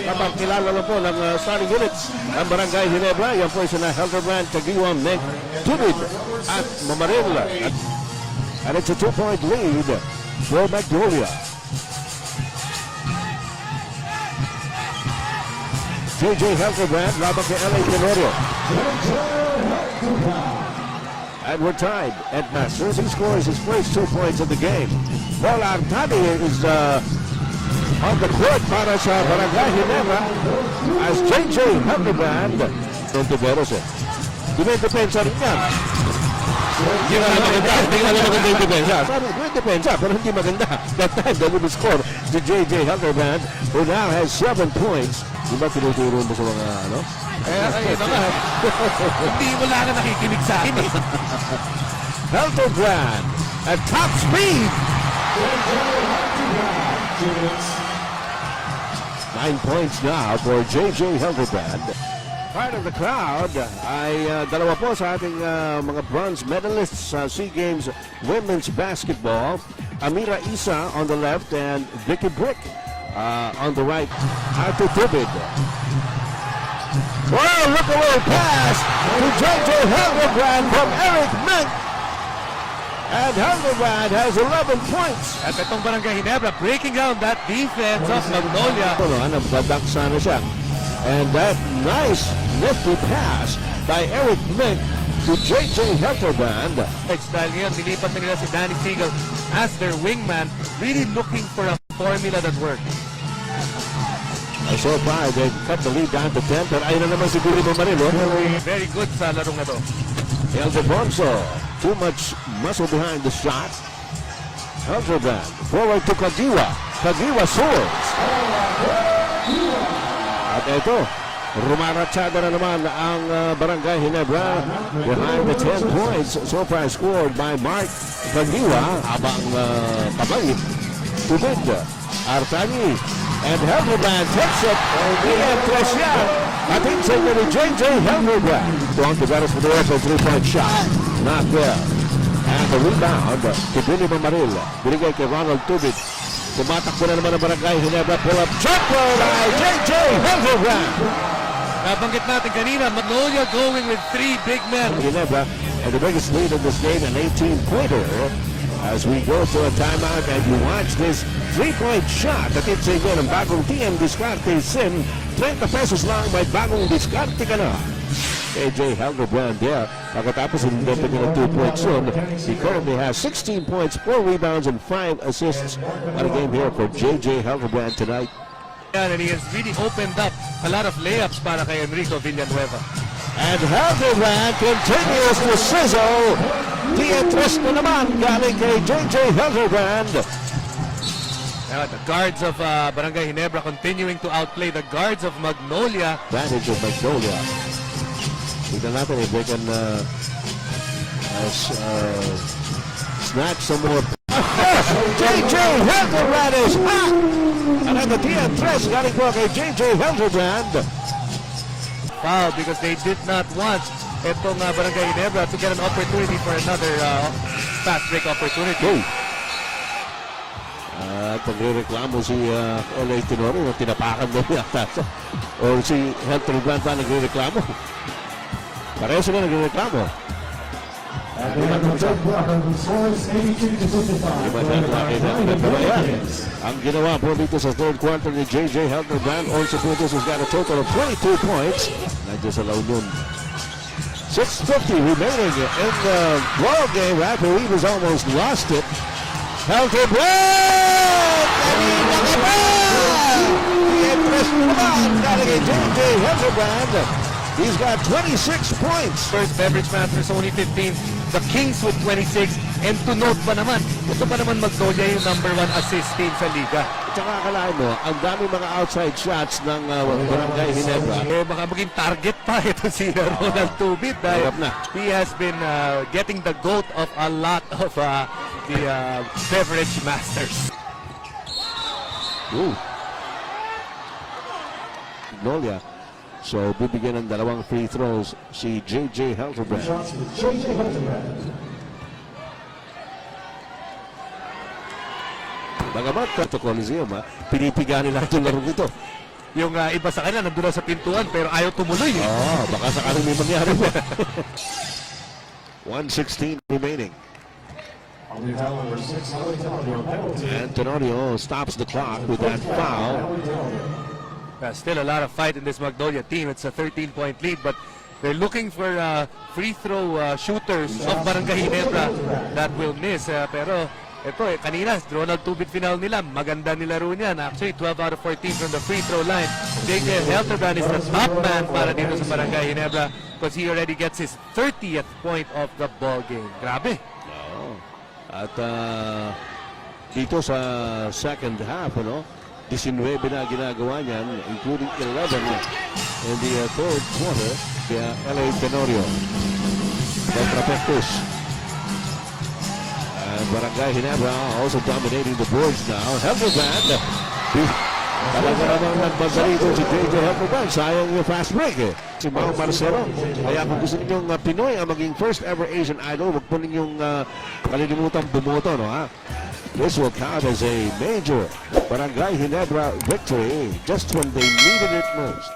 Kapag kilala na po ng starting units ng Barangay Ginebra, yan po isa na Helderbrand, Taguiwa, Meg, Tubig at Mamaril. And it's a 2-point lead for Magnolia. JJ Helderbrand laban kay LA Tenorio. And we're tied at Masters. He scores his first 2 points of the game. Paul Artadi is on the court para sa Barangay Ginebra as JJ Helderbrand. Dontiveros Dinedepensa rin yan. Hindi nga maganda. Hindi nga maganda yung depensa. Sabi, good depensa, pero hindi maganda. That time, the little score to JJ Helderbrand, who now has 7 points. Di ba tinuturo mo sa mga, ano? Ayun na nga. Hindi mo lang na nakikinig sa akin eh. Helderbrand at top speed. 9 points now for JJ Helderbrand. Part of the crowd ay dalawa po sa ating mga bronze medalists sa SEA Games Women's Basketball. Amira Isa on the left and Vicky Brick on the right. Arthur Tubid. Well, look a little pass to JJ Helderbrand from Eric Mink. And Helderbrand has 11 points. At itong Barangay Ginebra breaking down that defense of Magnolia. Nagbadak sana siya. And that nice nifty pass by Eric Mink to JJ Helderbrand. Dahil ngayon, nilipat na nila si Danny Siegel as their wingman, really looking for a formula that works. So far, they've cut the lead down to 10, pero ayun na naman siguro Mamaril. Very good sa larong na to. Eldefonso, too much muscle behind the shot. Helderbrand, forward to Taguiwa. Taguiwa soars. At ito, rumaratsada na naman ang Barangay Ginebra behind the 10 points so far scored by Mark Taguiwa habang pabalik Tubid, Artani, and Helderbrand takes it. Tres yan. Ating sa inyo ni JJ Helderbrand. Tuwang Tiberos for the rest of 3-point shot. Not there. And the rebound to Billy Mamaril. Binigay kay Ronald Tubid. Tumatakbo na naman ang Barangay Ginebra. Pull-up jumper by JJ Helderbrand. Nabanggit natin kanina, Magnolia going with 3 big men. Ginebra, and the biggest lead in this game, an 18-pointer. As we go to a timeout and you watch this 3-point shot at it's a ng bagong TM Discarte Sim. 30 pesos lang may bagong diskarte ka na. JJ Helderbrand there. Pagkatapos hindi pa niya ng 2-point soon. He currently has 16 points, 4 rebounds, and 5 assists on a game here for JJ Helderbrand tonight. And he has really opened up a lot of layups para kay Enrico Villanueva. And Helderbrand continues to sizzle. Tietres na naman galing kay JJ Helderbrand. The guards of Barangay Ginebra continuing to outplay the guards of Magnolia. Advantage of Magnolia. Tignan natin if they can snatch some more. JJ Helderbrand is hot! And then the Tietres galing po kay JJ Helderbrand. Foul because they did not want itong Barangay Ginebra to get an opportunity for another fast break opportunity. At pagre-reklamo si LA Tenorio, tinapakan mo yata. O si Helderbrand pa nagre-reklamo. Pareho sila nagre-reklamo. Ang ginawa po dito sa third quarter ni JJ Helderbrand, also Putos has got a total of 22 points. Nandiyan sa La Union. 6:50 remaining in the ball game. Referee was almost lost it. Helderbrand! Kanina ka ba? I-impress mo naman galing kay JJ Helderbrand. He's got 26 points. First Beverage Masters only 15. The Kings with 26. And to note pa naman, ito pa naman Magnolia yung number 1 assist team sa liga. At saka akalain mo, ang dami mga outside shots ng Barangay Ginebra. Baka maging target pa ito si Ronald Tubid dahil he has been getting the goat of a lot of the Beverage Masters. Magnolia. So, bibigyan ng dalawang free throws si JJ Helderbrand. Bagamat ito Coliseum, pinipiga nila itong laro nito. yung iba sa kanila nandun na sa pintuan pero ayaw tumuloy. Baka sakaling may mangyari pa. 1:16 remaining. And Tenorio stops the clock with that foul. Still a lot of fight in this Magnolia team. It's a 13-point lead, but they're looking for free throw shooters of Barangay Ginebra that will miss. Pero ito kanina, Ronald Tubit final nila. Maganda nilaro niyan. Actually, 12 out of 14 from the free throw line. JJ Helterbrand is the top man para dito sa Barangay Ginebra because he already gets his 30th point of the ball game. Grabe. At dito sa second half, 19 na ginagawa niyan, including 11 in the third quarter kaya LA Tenorio. Contrapectus. And Barangay Ginebra also dominating the boards now. Helterbrand. Talaga namang nagbasa rito si JJ Helterbrand. Sayang yung fast break si Mau Marcelo. Kaya kung gusto ninyong Pinoy ang maging first ever Asian Idol, huwag po ninyong kalilimutan bumoto, This will count as a major Barangay Ginebra victory just when they needed it most.